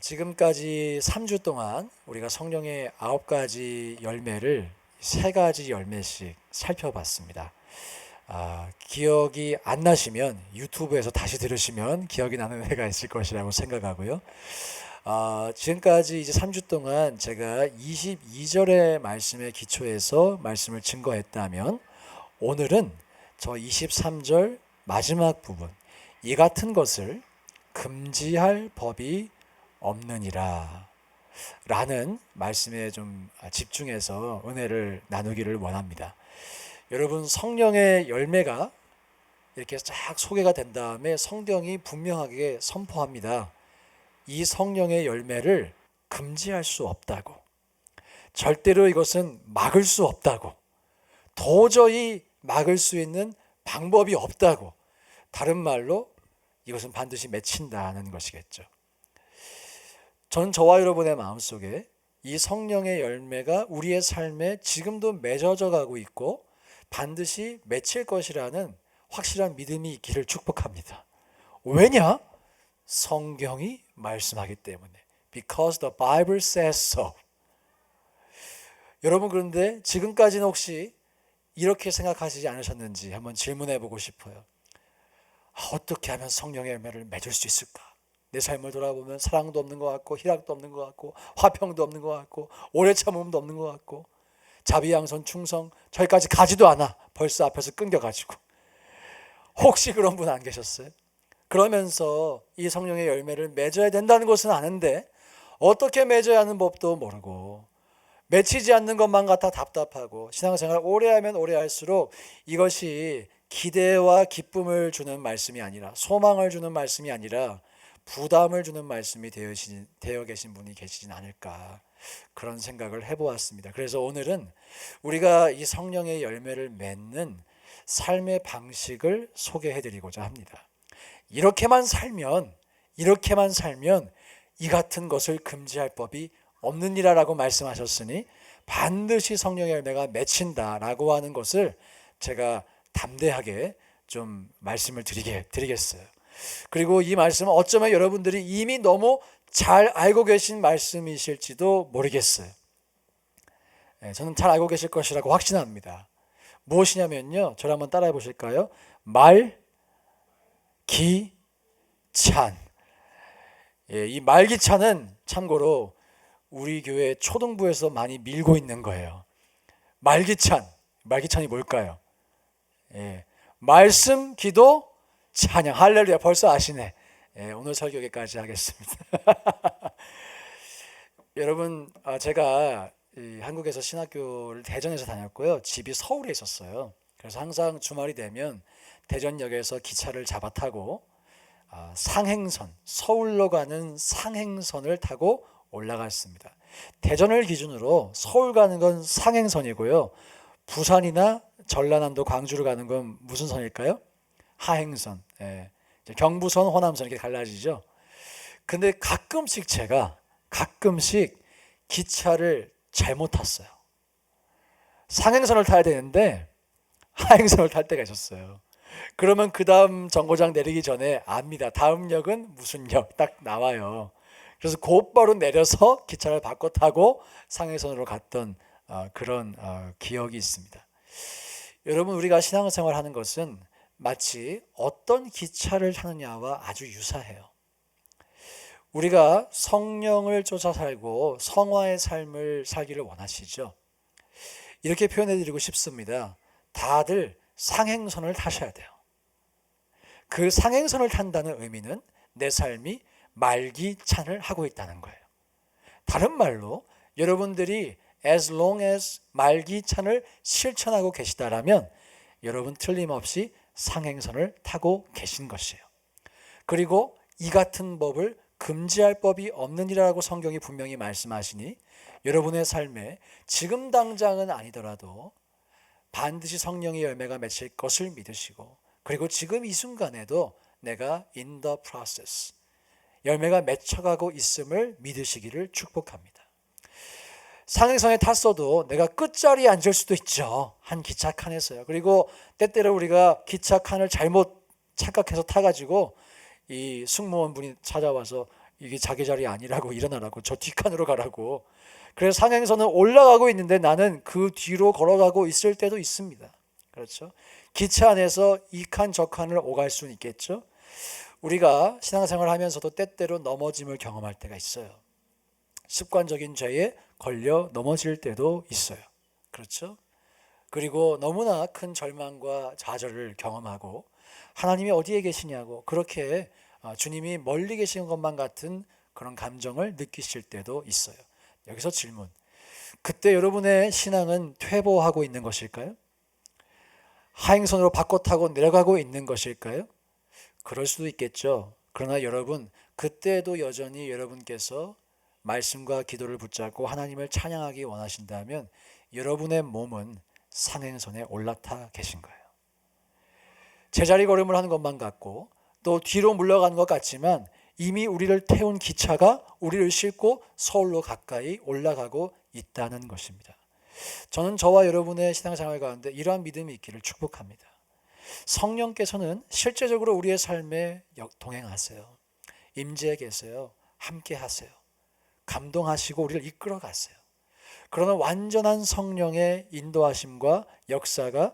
지금까지 3주 동안 우리가 성령의 9가지 열매를 3가지 열매씩 살펴봤습니다. 기억이 안 나시면 유튜브에서 다시 들으시면 기억이 나는 회가 있을 것이라고 생각하고요. 지금까지 이제 3주 동안 제가 22절의 말씀에 기초해서 말씀을 증거했다면 오늘은 저 23절 마지막 부분, 이 같은 것을 금지할 법이 없느니라 라는 말씀에 좀 집중해서 은혜를 나누기를 원합니다. 여러분, 성령의 열매가 이렇게 쫙 소개가 된 다음에 성경이 분명하게 선포합니다. 이 성령의 열매를 금지할 수 없다고, 절대로 이것은 막을 수 없다고, 도저히 막을 수 있는 방법이 없다고, 다른 말로 이것은 반드시 맺힌다는 것이겠죠. 저는 저와 여러분의 마음속에 이 성령의 열매가 우리의 삶에 지금도 맺어져 가고 있고 반드시 맺힐 것이라는 확실한 믿음이 있기를 축복합니다. 왜냐? 성경이 말씀하기 때문에. Because the Bible says so. 여러분, 그런데 지금까지는 혹시 이렇게 생각하시지 않으셨는지 한번 질문해 보고 싶어요. 어떻게 하면 성령의 열매를 맺을 수 있을까? 내 삶을 돌아보면 사랑도 없는 것 같고, 희락도 없는 것 같고, 화평도 없는 것 같고, 오래 참음도 없는 것 같고, 자비양선 충성 저기까지 가지도 않아. 벌써 앞에서 끊겨가지고. 혹시 그런 분 안 계셨어요? 그러면서 이 성령의 열매를 맺어야 된다는 것은 아는데 어떻게 맺어야 하는 법도 모르고 맺히지 않는 것만 같아 답답하고, 신앙생활 오래 하면 오래 할수록 이것이 기대와 기쁨을 주는 말씀이 아니라, 소망을 주는 말씀이 아니라 부담을 주는 말씀이 되어 계신 분이 계시진 않을까, 그런 생각을 해보았습니다. 그래서 오늘은 우리가 이 성령의 열매를 맺는 삶의 방식을 소개해드리고자 합니다. 이렇게만 살면 이 같은 것을 금지할 법이 없느니라라고 말씀하셨으니 반드시 성령의 열매가 맺힌다라고 하는 것을 제가 담대하게 좀 말씀을 드리겠어요. 그리고 이 말씀은 어쩌면 여러분들이 이미 너무 잘 알고 계신 말씀이실지도 모르겠어요. 저는 잘 알고 계실 것이라고 확신합니다. 무엇이냐면요, 저를 한번 따라해 보실까요? 말기찬. 이 말기찬은 참고로 우리 교회 초등부에서 많이 밀고 있는 거예요. 말기찬이 뭘까요? 말씀, 기도, 찬양. 할렐루야, 벌써 아시네. 오늘 설교 여기까지 하겠습니다. 여러분, 제가 한국에서 신학교를 대전에서 다녔고요. 집이 서울에 있었어요. 그래서 항상 주말이 되면 대전역에서 기차를 잡아 타고 상행선, 서울로 가는 상행선을 타고 올라갔습니다. 대전을 기준으로 서울 가는 건 상행선이고요. 부산이나 전라남도, 광주로 가는 건 무슨 선일까요? 하행선. 경부선, 호남선 이렇게 갈라지죠. 근데 가끔씩 기차를 잘못 탔어요. 상행선을 타야 되는데 하행선을 탈 때가 있었어요. 그러면 그 다음 정거장 내리기 전에 압니다. 다음 역은 무슨 역 딱 나와요. 그래서 곧바로 내려서 기차를 바꿔 타고 상행선으로 갔던 그런 기억이 있습니다. 여러분, 우리가 신앙생활 하는 것은 마치 어떤 기차를 타느냐와 아주 유사해요. 우리가 성령을 쫓아 살고 성화의 삶을 살기를 원하시죠? 이렇게 표현해 드리고 싶습니다. 다들 상행선을 타셔야 돼요. 그 상행선을 탄다는 의미는 내 삶이 말기찬을 하고 있다는 거예요. 다른 말로 여러분들이 as long as 말기찬을 실천하고 계시다라면 여러분 틀림없이 상행선을 타고 계신 것이에요. 그리고 이 같은 법을 금지할 법이 없느니라고 성경이 분명히 말씀하시니 여러분의 삶에 지금 당장은 아니더라도 반드시 성령의 열매가 맺힐 것을 믿으시고, 그리고 지금 이 순간에도 내가 in the process, 열매가 맺혀가고 있음을 믿으시기를 축복합니다. 상행선에 탔어도 내가 끝자리에 앉을 수도 있죠. 한 기차 칸에서요. 그리고 때때로 우리가 기차 칸을 잘못 착각해서 타가지고 이 승무원 분이 찾아와서 이게 자기 자리 아니라고, 일어나라고, 저 뒷칸으로 가라고. 그래서 상행선은 올라가고 있는데 나는 그 뒤로 걸어가고 있을 때도 있습니다. 그렇죠? 기차 안에서 이 칸 저 칸을 오갈 수는 있겠죠. 우리가 신앙생활 하면서도 때때로 넘어짐을 경험할 때가 있어요. 습관적인 죄에 걸려 넘어질 때도 있어요. 그렇죠? 그리고 너무나 큰 절망과 좌절을 경험하고 하나님이 어디에 계시냐고, 그렇게 주님이 멀리 계신 것만 같은 그런 감정을 느끼실 때도 있어요. 여기서 질문. 그때 여러분의 신앙은 퇴보하고 있는 것일까요? 하행선으로 바꿔 타고 내려가고 있는 것일까요? 그럴 수도 있겠죠. 그러나 여러분, 그때도 여전히 여러분께서 말씀과 기도를 붙잡고 하나님을 찬양하기 원하신다면 여러분의 몸은 상행선에 올라타 계신 거예요. 제자리 걸음을 하는 것만 같고 또 뒤로 물러가는 것 같지만 이미 우리를 태운 기차가 우리를 싣고 서울로 가까이 올라가고 있다는 것입니다. 저는 저와 여러분의 신앙생활 가운데 이러한 믿음이 있기를 축복합니다. 성령께서는 실제적으로 우리의 삶에 동행하세요. 임재해 계세요. 함께 하세요. 감동하시고 우리를 이끌어 가세요. 그러나 완전한 성령의 인도하심과 역사가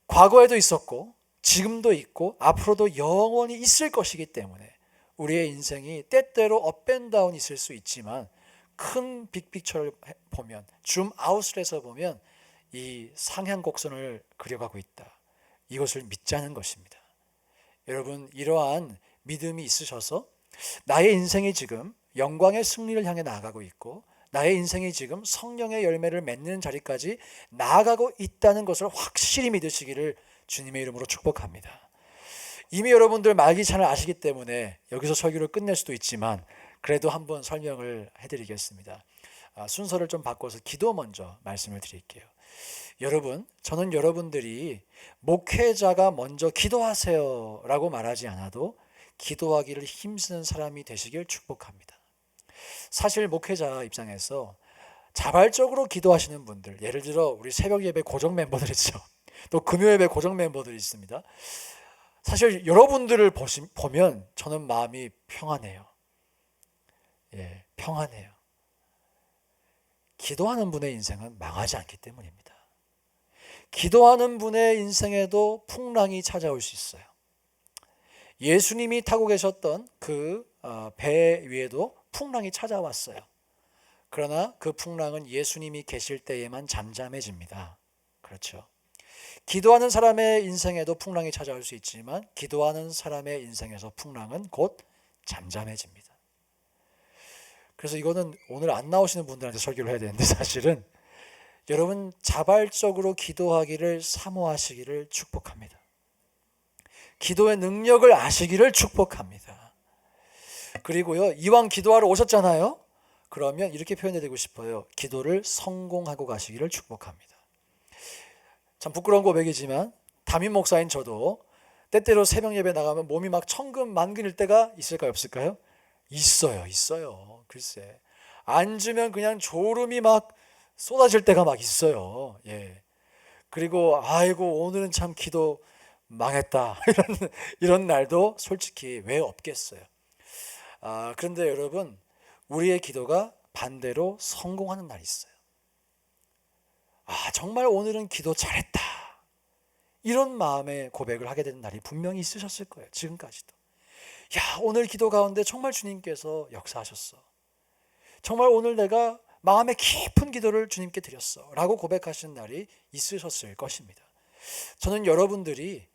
과거에도 있었고 지금도 있고 앞으로도 영원히 있을 것이기 때문에 우리의 인생이 때때로 업앤다운이 있을 수 있지만 큰 빅픽처를 보면, 줌 아웃을 해서 보면 이 상향 곡선을 그려가고 있다. 이것을 믿자는 것입니다. 여러분, 이러한 믿음이 있으셔서 나의 인생이 지금 영광의 승리를 향해 나아가고 있고 나의 인생이 지금 성령의 열매를 맺는 자리까지 나아가고 있다는 것을 확실히 믿으시기를 주님의 이름으로 축복합니다. 이미 여러분들 말기찬을 아시기 때문에 여기서 설교를 끝낼 수도 있지만 그래도 한번 설명을 해드리겠습니다. 순서를 좀 바꿔서 기도 먼저 말씀을 드릴게요. 여러분, 저는 여러분들이 목회자가 먼저 기도하세요 라고 말하지 않아도 기도하기를 힘쓰는 사람이 되시길 축복합니다. 사실 목회자 입장에서 자발적으로 기도하시는 분들, 예를 들어 우리 새벽 예배 고정 멤버들 있죠. 또 금요 예배 고정 멤버들이 있습니다. 사실 여러분들을 보면 저는 마음이 평안해요. 평안해요. 기도하는 분의 인생은 망하지 않기 때문입니다. 기도하는 분의 인생에도 풍랑이 찾아올 수 있어요. 예수님이 타고 계셨던 그 배 위에도 풍랑이 찾아왔어요. 그러나 그 풍랑은 예수님이 계실 때에만 잠잠해집니다. 그렇죠. 기도하는 사람의 인생에도 풍랑이 찾아올 수 있지만 기도하는 사람의 인생에서 풍랑은 곧 잠잠해집니다. 그래서 이거는 오늘 안 나오시는 분들한테 설교를 해야 되는데 사실은 여러분 자발적으로 기도하기를 사모하시기를 축복합니다. 기도의 능력을 아시기를 축복합니다. 그리고요, 이왕 기도하러 오셨잖아요. 그러면 이렇게 표현해드리고 싶어요. 기도를 성공하고 가시기를 축복합니다. 참 부끄러운 고백이지만 담임 목사인 저도 때때로 새벽 예배 나가면 몸이 막 천근만근일 때가 있을까요, 없을까요? 있어요. 글쎄, 앉으면 그냥 졸음이 막 쏟아질 때가 막 있어요. 그리고 아이고 오늘은 참 기도 망했다 이런 날도 솔직히 왜 없겠어요. 그런데 여러분, 우리의 기도가 반대로 성공하는 날이 있어요. 정말 오늘은 기도 잘했다, 이런 마음의 고백을 하게 되는 날이 분명히 있으셨을 거예요. 지금까지도. 오늘 기도 가운데 정말 주님께서 역사하셨어. 정말 오늘 내가 마음의 깊은 기도를 주님께 드렸어 라고 고백하시는 날이 있으셨을 것입니다. 저는 여러분들이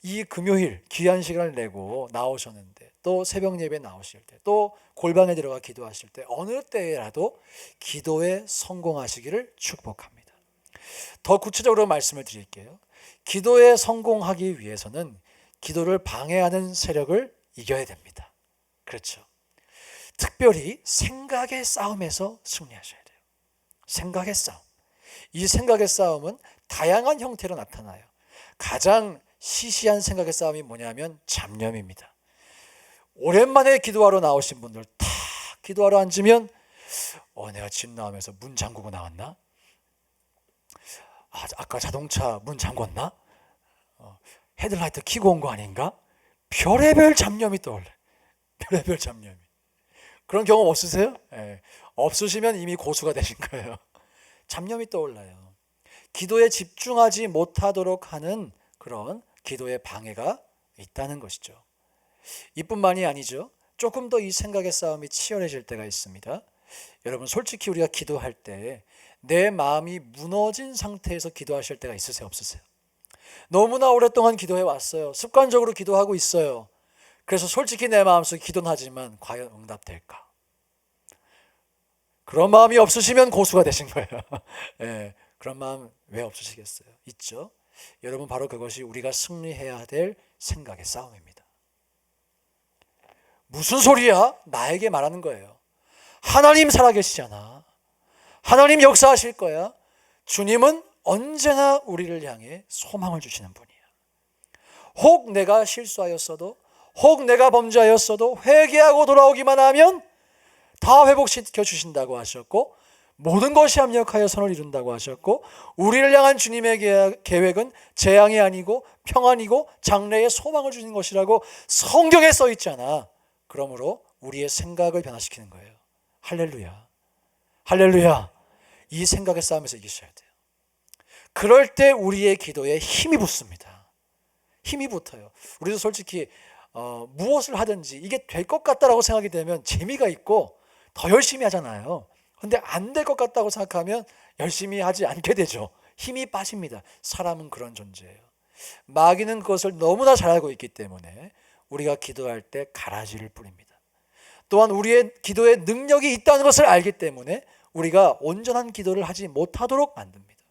이 금요일 귀한 시간을 내고 나오셨는데, 또 새벽 예배 나오실 때, 또 골방에 들어가 기도하실 때, 어느 때라도 기도에 성공하시기를 축복합니다. 더 구체적으로 말씀을 드릴게요. 기도에 성공하기 위해서는 기도를 방해하는 세력을 이겨야 됩니다. 그렇죠. 특별히 생각의 싸움에서 승리하셔야 돼요. 생각의 싸움. 이 생각의 싸움은 다양한 형태로 나타나요. 가장 시시한 생각의 싸움이 뭐냐면 잡념입니다. 오랜만에 기도하러 나오신 분들 탁 기도하러 앉으면 내가 집 나오면서 문 잠그고 나왔나? 아까 자동차 문 잠궜나? 헤드라이트 켜고 온 거 아닌가? 별의별 잡념이 떠올라요. 별의별 잡념이. 그런 경험 없으세요? 예. 없으시면 이미 고수가 되신 거예요. 잡념이 떠올라요. 기도에 집중하지 못하도록 하는 그런 기도의 방해가 있다는 것이죠. 이뿐만이 아니죠. 조금 더 이 생각의 싸움이 치열해질 때가 있습니다. 여러분, 솔직히 우리가 기도할 때 내 마음이 무너진 상태에서 기도하실 때가 있으세요, 없으세요? 너무나 오랫동안 기도해 왔어요. 습관적으로 기도하고 있어요. 그래서 솔직히 내 마음속에 기도는 하지만 과연 응답될까? 그런 마음이 없으시면 고수가 되신 거예요. 예, 그런 마음 왜 없으시겠어요? 있죠. 여러분, 바로 그것이 우리가 승리해야 될 생각의 싸움입니다. 무슨 소리야? 나에게 말하는 거예요. 하나님 살아계시잖아. 하나님 역사하실 거야. 주님은 언제나 우리를 향해 소망을 주시는 분이야. 혹 내가 실수하였어도, 혹 내가 범죄하였어도 회개하고 돌아오기만 하면 다 회복시켜 주신다고 하셨고, 모든 것이 합력하여 선을 이룬다고 하셨고, 우리를 향한 주님의 계획은 재앙이 아니고 평안이고 장래의 소망을 주는 것이라고 성경에 써 있잖아. 그러므로 우리의 생각을 변화시키는 거예요. 할렐루야. 할렐루야. 이 생각의 싸움에서 이기셔야 돼요. 그럴 때 우리의 기도에 힘이 붙습니다. 힘이 붙어요. 우리도 솔직히 무엇을 하든지 이게 될 것 같다라고 생각이 되면 재미가 있고 더 열심히 하잖아요. 근데 안 될 것 같다고 생각하면 열심히 하지 않게 되죠. 힘이 빠집니다. 사람은 그런 존재예요. 마귀는 그것을 너무나 잘 알고 있기 때문에 우리가 기도할 때 가라지를 뿌립니다. 또한 우리의 기도에 능력이 있다는 것을 알기 때문에 우리가 온전한 기도를 하지 못하도록 만듭니다.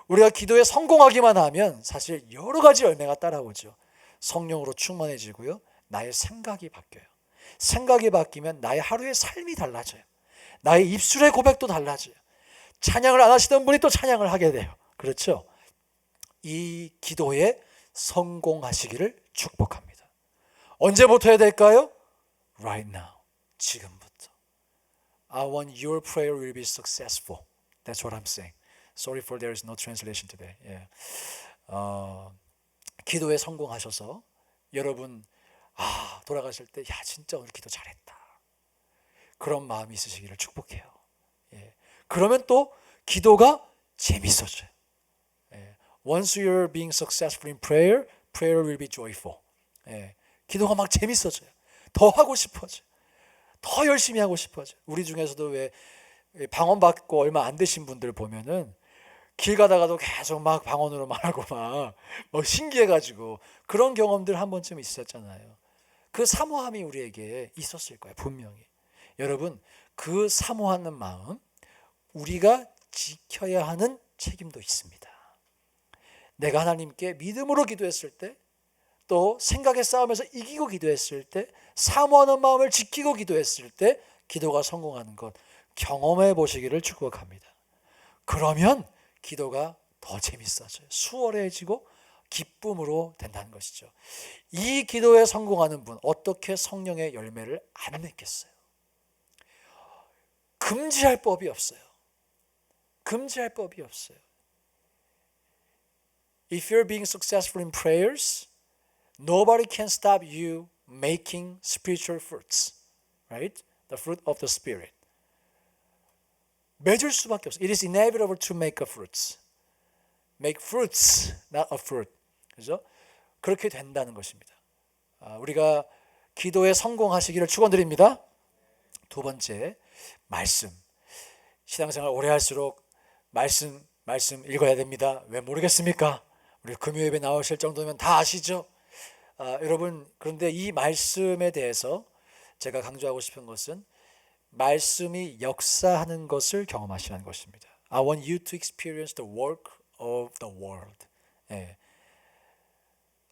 우리가 기도에 성공하기만 하면 사실 여러 가지 열매가 따라오죠. 성령으로 충만해지고요. 나의 생각이 바뀌어요. 생각이 바뀌면 나의 하루의 삶이 달라져요. 나의 입술의 고백도 달라져요. 찬양을 안 하시던 분이 또 찬양을 하게 돼요. 그렇죠? 이 기도에 성공하시기를 축복합니다. 언제부터 해야 될까요? Right now. 지금부터. I want your prayer will be successful. That's what I'm saying. Sorry for there is no translation today. Yeah. 기도에 성공하셔서 여러분 돌아가실 때 야 진짜 오늘 기도 잘했다. 그런 마음이 있으시기를 축복해요. 예. 그러면 또 기도가 재밌어져요. 예. Once you're being successful in prayer, prayer will be joyful. 예. 기도가 막 재밌어져요. 더 하고 싶어져요. 더 열심히 하고 싶어져요. 우리 중에서도 왜 방언받고 얼마 안 되신 분들 보면은 길 가다가도 계속 막 방언으로 말하고 막 신기해가지고 그런 경험들 한 번쯤 있었잖아요. 그 사모함이 우리에게 있었을 거예요. 분명히. 여러분, 그 사모하는 마음 우리가 지켜야 하는 책임도 있습니다. 내가 하나님께 믿음으로 기도했을 때, 또 생각의 싸움에서 이기고 기도했을 때, 사모하는 마음을 지키고 기도했을 때 기도가 성공하는 것 경험해 보시기를 축복합니다. 그러면 기도가 더 재밌어져요. 수월해지고 기쁨으로 된다는 것이죠. 이 기도에 성공하는 분 어떻게 성령의 열매를 안 맺겠어요? 금지할 법이 없어요. 금지할 법이 없어요. If you're being successful in prayers, nobody can stop you making spiritual fruits, right? The fruit of the Spirit. 맺을 수밖에 없어요. It is inevitable to make a fruits. Make fruits, not a fruit. 그죠? 그렇게 된다는 것입니다. 우리가 기도에 성공하시기를 축원드립니다. 두 번째, 말씀. 신앙생활 오래 할수록 말씀 읽어야 됩니다. 왜 모르겠습니까? 우리 금요일에 나오실 정도면 다 아시죠? 여러분, 그런데 이 말씀에 대해서 제가 강조하고 싶은 것은 말씀이 역사하는 것을 경험하시라는 것입니다. I want you to experience the work of the word. 예.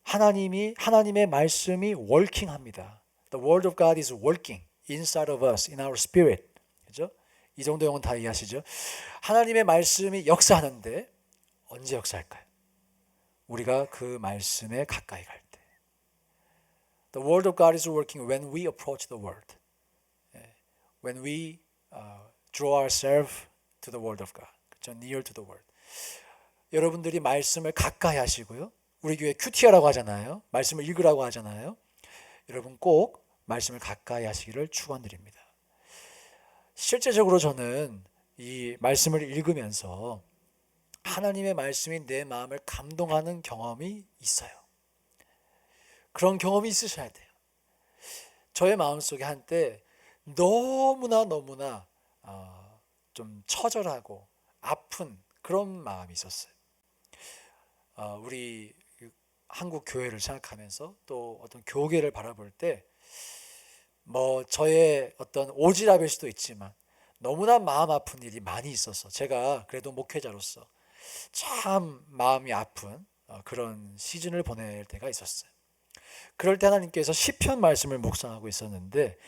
하나님의 말씀이 working합니다. The word of God is working inside of us, in our spirit. 그죠? 이 정도 용어는 다 이해하시죠? 하나님의 말씀이 역사하는데 언제 역사할까요? 우리가 그 말씀에 가까이 갈 때. The word of God is working when we approach the word. When we draw ourselves to the word of God. 그렇죠? Near to the word. 여러분들이 말씀을 가까이 하시고요. 우리 교회 큐티하라고 하잖아요. 말씀을 읽으라고 하잖아요. 여러분 꼭 말씀을 가까이 하시기를 축원드립니다. 실제적으로 저는 이 말씀을 읽으면서 하나님의 말씀이 내 마음을 감동하는 경험이 있어요. 그런 경험이 있으셔야 돼요. 저의 마음속에 한때 너무나 좀 처절하고 아픈 그런 마음이 있었어요. 우리 한국 교회를 생각하면서 또 어떤 교계를 바라볼 때 뭐 저의 어떤 오지랖일 수도 있지만 너무나 마음 아픈 일이 많이 있어서 제가 그래도 목회자로서 참 마음이 아픈 그런 시즌을 보낼 때가 있었어요. 그럴 때 하나님께서 시편 말씀을 묵상하고 있었는데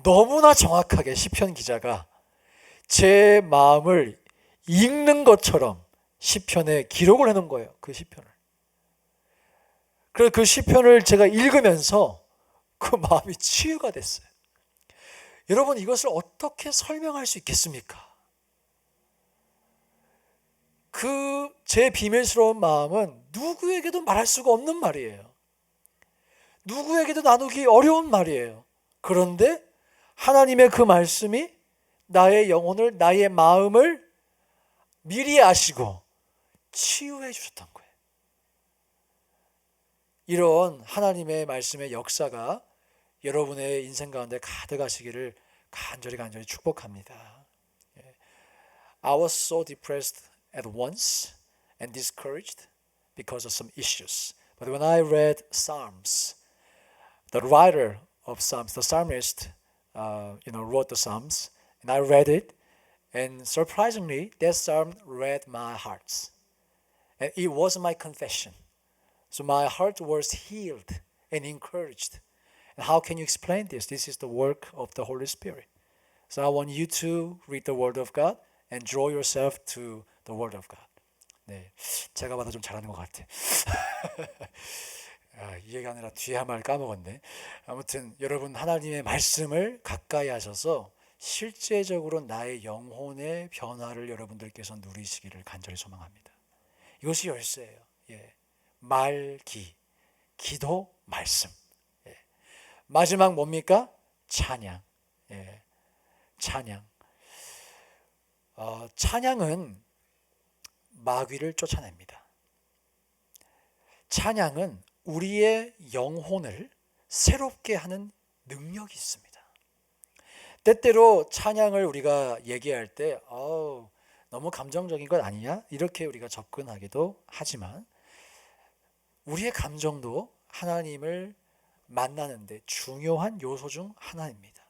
너무나 정확하게 시편 기자가 제 마음을 읽는 것처럼 시편에 기록을 해놓은 거예요. 그 시편을. 그래서 그 시편을 제가 읽으면서 그 마음이 치유가 됐어요. 여러분, 이것을 어떻게 설명할 수 있겠습니까? 그 제 비밀스러운 마음은 누구에게도 말할 수가 없는 말이에요. 누구에게도 나누기 어려운 말이에요. 그런데 하나님의 그 말씀이 나의 영혼을, 나의 마음을 미리 아시고 치유해 주셨던 거예요. 이런 하나님의 말씀의 역사가 여러분의 인생 가운데 가득하시기를 간절히 축복합니다. I was so depressed at once and discouraged because of some issues. But when I read Psalms, the writer of Psalms, the psalmist, wrote the Psalms, and I read it, and surprisingly, that psalm read my heart, and it was my confession. So my heart was healed and encouraged. And how can you explain this? This is the work of the Holy Spirit. So I want you to read the Word of God and draw yourself to the Word of God. 네, 제가 봐도 좀 잘하는 것 같아. 이 얘기가 아니라 뒤에 한 말 까먹었네. 아무튼 여러분 하나님의 말씀을 가까이 하셔서 실제적으로 나의 영혼의 변화를 여러분들께서 누리시기를 간절히 소망합니다. 이것이 열쇠예요. 말기, 기도, 말씀. 마지막 뭡니까? 찬양. 찬양. 찬양은 마귀를 쫓아냅니다. 찬양은 우리의 영혼을 새롭게 하는 능력이 있습니다. 때때로 찬양을 우리가 얘기할 때 너무 감정적인 것 아니냐? 이렇게 우리가 접근하기도 하지만 우리의 감정도 하나님을 만나는데 중요한 요소 중 하나입니다.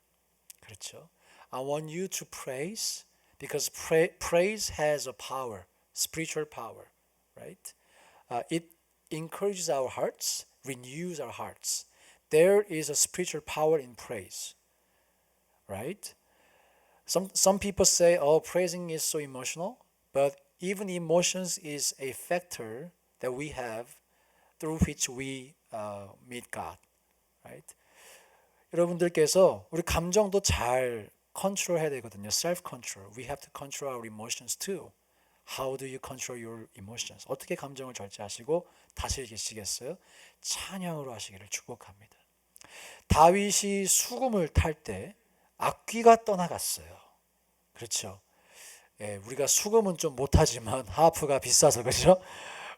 그렇죠? I want you to praise because praise has a power, spiritual power, right? It encourages our hearts, renews our hearts. There is a spiritual power in praise, right? Some people say, praising is so emotional, but even emotions is a factor that we have through which we meet God, right? 여러분들께서 우리 감정도 잘 컨트롤해야 되거든요. Self control. We have to control our emotions too. How do you control your emotions? 어떻게 감정을 절제하시고 다스리시겠어요? 찬양으로 하시기를 축복합니다. 다윗이 수금을 탈 때 악귀가 떠나갔어요. 그렇죠? 우리가 수금은 좀 못하지만 하프가 비싸서 그렇죠?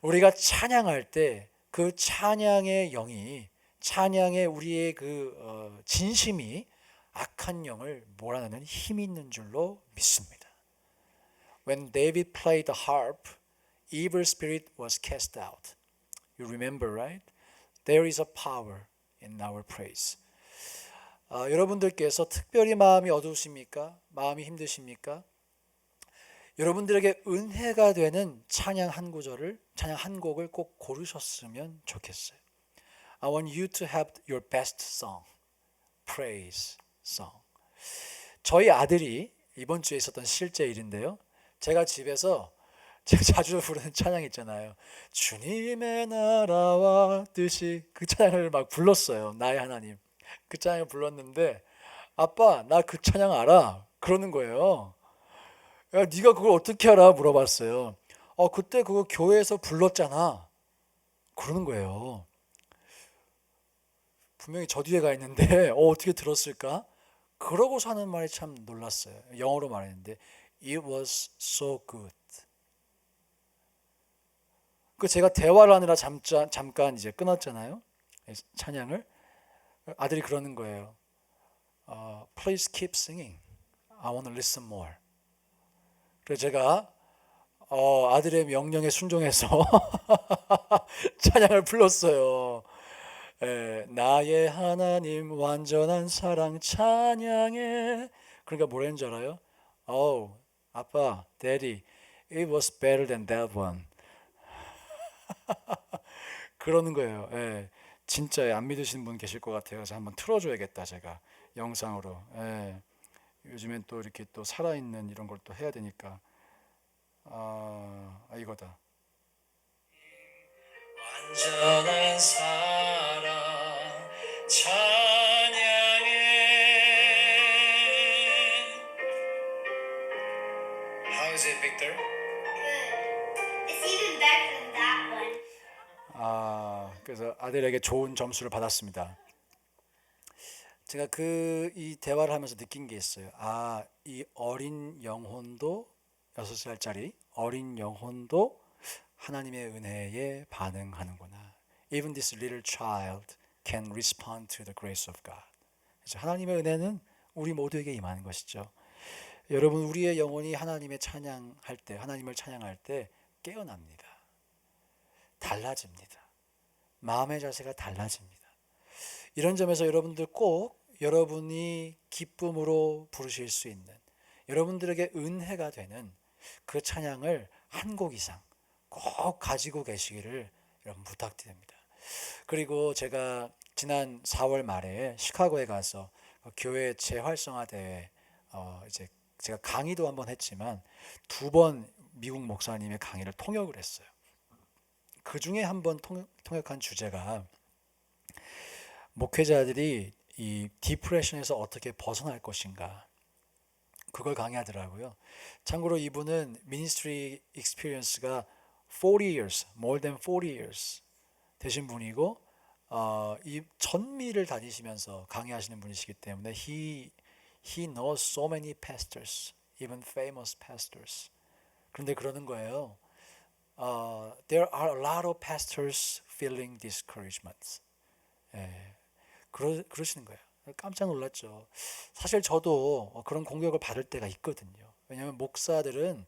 우리가 찬양할 때 그 찬양의 영이 찬양의 우리의 그 진심이 악한 영을 몰아내는 힘이 있는 줄로 믿습니다. When David played the harp, evil spirit was cast out. You remember, right? There is a power in our praise. 여러분들께서 특별히 마음이 어두우십니까? 마음이 힘드십니까? 여러분들에게 은혜가 되는 찬양 한 구절을, 찬양 한 곡을 꼭 고르셨으면 좋겠어요. I want you to have your best song, praise song. 저희 아들이 이번 주에 있었던 실제 일인데요. 제가 집에서 제가 자주 부르는 찬양 있잖아요. 주님의 나라와 뜻이, 그 찬양을 막 불렀어요. 나의 하나님. 그 찬양을 불렀는데 아빠 나 그 찬양 알아? 그러는 거예요. 야, 네가 그걸 어떻게 알아? 물어봤어요. 그때 그거 교회에서 불렀잖아. 그러는 거예요. 분명히 저 뒤에 가 있는데 어떻게 들었을까? 그러고서 하는 말이 참 놀랐어요. 영어로 말했는데 It was so good. 그 제가 대화를 하느라 잠깐 이제 끊었잖아요. 찬양을. 아들이 그러는 거예요. Please keep singing. I want to listen more. 그래서 제가 아들의 명령에 순종해서 찬양을 불렀어요. 나의 하나님 완전한 사랑 찬양해. 그러니까 뭐라는 줄 알아요? 아빠, Daddy, it was better than that one. 그러는 거예요. 진짜 안 믿으시는 분 계실 것 같아요. 그래서 한번 틀어줘야겠다 제가 영상으로. 요즘엔 또 이렇게 또 살아있는 이런 걸 또 해야 되니까. 이거다. 완전한 사랑 찬양해. How is it, Victor? Good. It's even better than that one. 그래서 아들에게 좋은 점수를 받았습니다. 제가 이 대화를 하면서 느낀 게 있어요. 이 어린 영혼도 6살짜리 어린 영혼도 하나님의 은혜에 반응하는구나. Even this little child can respond to the grace of God. 그래서 하나님의 은혜는 우리 모두에게 임하는 것이죠. 여러분, 우리의 영혼이 하나님을 찬양할 때 깨어납니다. 달라집니다. 마음의 자세가 달라집니다. 이런 점에서 여러분들 꼭 여러분이 기쁨으로 부르실 수 있는, 여러분들에게 은혜가 되는 그 찬양을 한 곡 이상 꼭 가지고 계시기를 여러분 부탁드립니다. 그리고 제가 지난 4월 말에 시카고에 가서 교회 재활성화 대회 이제 제가 강의도 한번 했지만 2번 미국 목사님의 강의를 통역을 했어요. 그 중에 한 번 통역한 주제가 목회자들이 이 디프레션에서 어떻게 벗어날 것인가, 그걸 강의하더라고요. 참고로 이분은 미니스트리 익스피리언스가 40 years, more than 40 years 되신 분이고 이 전미를 다니시면서 강의하시는 분이시기 때문에 he knows so many pastors, even famous pastors. 그런데 그러는 거예요. There are a lot of pastors feeling discouragement. 그러시는 거예요. 깜짝 놀랐죠. 사실 저도 그런 공격을 받을 때가 있거든요. 왜냐하면 목사들은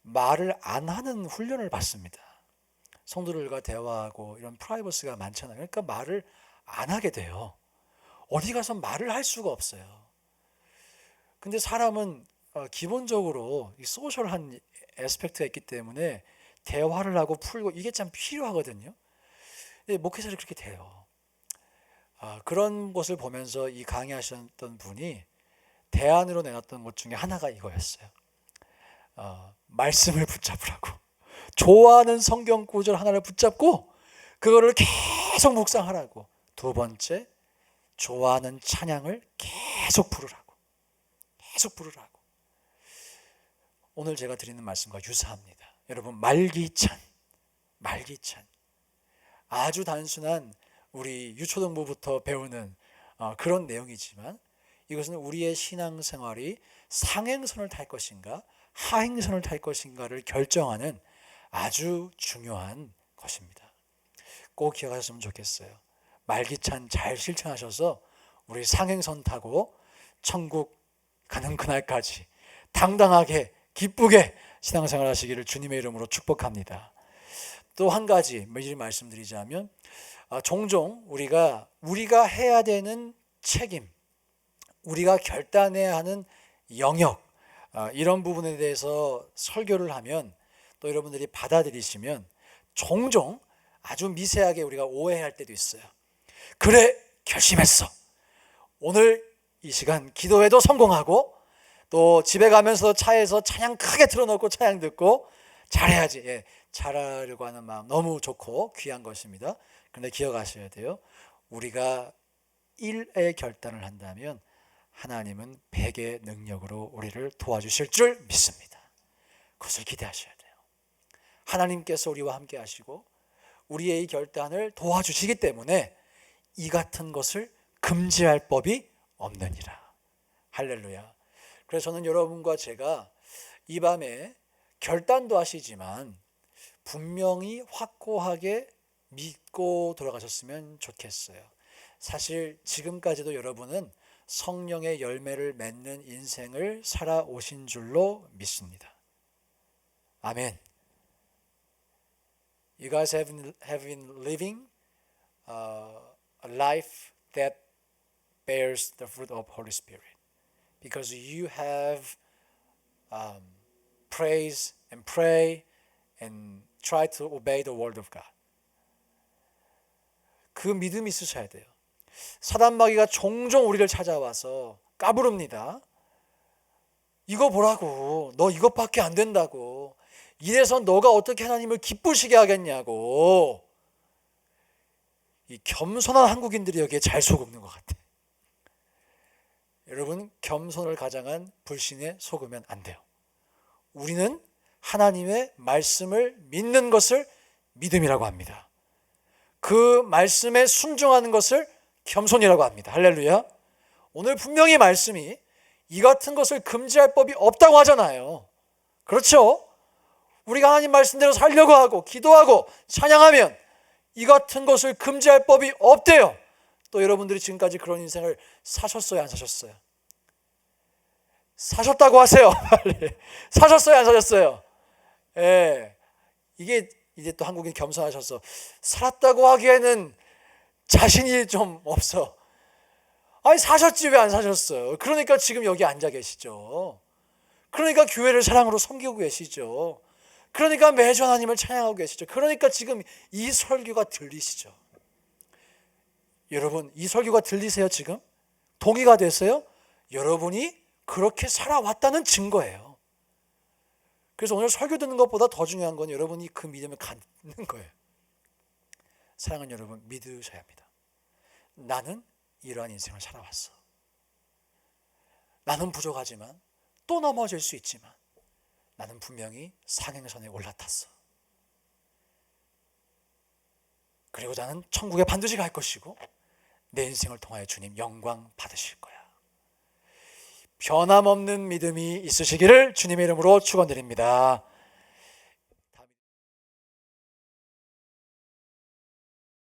말을 안 하는 훈련을 받습니다. 성도들과 대화하고 이런 프라이버시가 많잖아요. 그러니까 말을 안 하게 돼요. 어디 가서 말을 할 수가 없어요. 근데 사람은 기본적으로 이 소셜한 애스펙트가 있기 때문에 대화를 하고 풀고 이게 참 필요하거든요. 근데 목회자들이 그렇게 돼요. 그런 것을 보면서 이 강의하셨던 분이 대안으로 내놨던 것 중에 하나가 이거였어요. 말씀을 붙잡으라고. 좋아하는 성경 구절 하나를 붙잡고 그거를 계속 묵상하라고. 2번째, 좋아하는 찬양을 계속 부르라고. 계속 부르라고. 오늘 제가 드리는 말씀과 유사합니다. 여러분, 말기찬. 아주 단순한 우리 유초등부부터 배우는 그런 내용이지만 이것은 우리의 신앙생활이 상행선을 탈 것인가 하행선을 탈 것인가를 결정하는 아주 중요한 것입니다. 꼭 기억하셨으면 좋겠어요. 말기찬 잘 실천하셔서 우리 상행선 타고 천국 가는 그날까지 당당하게 기쁘게 신앙생활 하시기를 주님의 이름으로 축복합니다. 또 한 가지 미리 말씀드리자면 종종 우리가 해야 되는 책임, 우리가 결단해야 하는 영역, 이런 부분에 대해서 설교를 하면 또 여러분들이 받아들이시면 종종 아주 미세하게 우리가 오해할 때도 있어요. 그래, 결심했어. 오늘 이 시간 기도회도 성공하고 또 집에 가면서 차에서 찬양 크게 틀어놓고 찬양 듣고 잘해야지. 잘하려고 하는 마음 너무 좋고 귀한 것입니다. 그런데 기억하셔야 돼요. 우리가 1의 결단을 한다면 하나님은 100의 능력으로 우리를 도와주실 줄 믿습니다. 그것을 기대하셔야 돼요. 하나님께서 우리와 함께 하시고 우리의 이 결단을 도와주시기 때문에 이 같은 것을 금지할 법이 없느니라. 할렐루야. 그래서 저는 여러분과 제가 이 밤에 결단도 하시지만 분명히 확고하게 믿고 돌아가셨으면 좋겠어요. 사실 지금까지도 여러분은 성령의 열매를 맺는 인생을 살아오신 줄로 믿습니다. 아멘. You guys have been living a life that bears the fruit of Holy Spirit because you have praise and pray and try to obey the word of God. 그 믿음이 있으셔야 돼요. 사단마귀가 종종 우리를 찾아와서 까부릅니다. 이거 보라고, 너 이것밖에 안 된다고, 이래서 너가 어떻게 하나님을 기쁘시게 하겠냐고. 이 겸손한 한국인들이 여기에 잘 속는 것 같아. 여러분, 겸손을 가장한 불신에 속으면 안 돼요. 우리는 하나님의 말씀을 믿는 것을 믿음이라고 합니다. 그 말씀에 순종하는 것을 겸손이라고 합니다. 할렐루야. 오늘 분명히 말씀이 이 같은 것을 금지할 법이 없다고 하잖아요. 그렇죠? 우리가 하나님 말씀대로 살려고 하고 기도하고 찬양하면 이 같은 것을 금지할 법이 없대요. 또 여러분들이 지금까지 그런 인생을 사셨어요, 안 사셨어요? 사셨다고 하세요. 사셨어요, 안 사셨어요? 예. 이게 이제 또 한국인 겸손하셔서 살았다고 하기에는 자신이 좀 없어. 아니 사셨지 왜 안 사셨어요? 그러니까 지금 여기 앉아 계시죠. 그러니까 교회를 사랑으로 섬기고 계시죠. 그러니까 매주 하나님을 찬양하고 계시죠. 그러니까 지금 이 설교가 들리시죠. 여러분, 이 설교가 들리세요 지금? 동의가 되세요? 여러분이 그렇게 살아왔다는 증거예요. 그래서 오늘 설교 듣는 것보다 더 중요한 건 여러분이 그 믿음을 갖는 거예요. 사랑하는 여러분, 믿으셔야 합니다. 나는 이러한 인생을 살아왔어. 나는 부족하지만 또 넘어질 수 있지만 나는 분명히 상행선에 올라탔어. 그리고 나는 천국에 반드시 갈 것이고 내 인생을 통하여 주님 영광 받으실 거야. 변함없는 믿음이 있으시기를 주님의 이름으로 축원드립니다.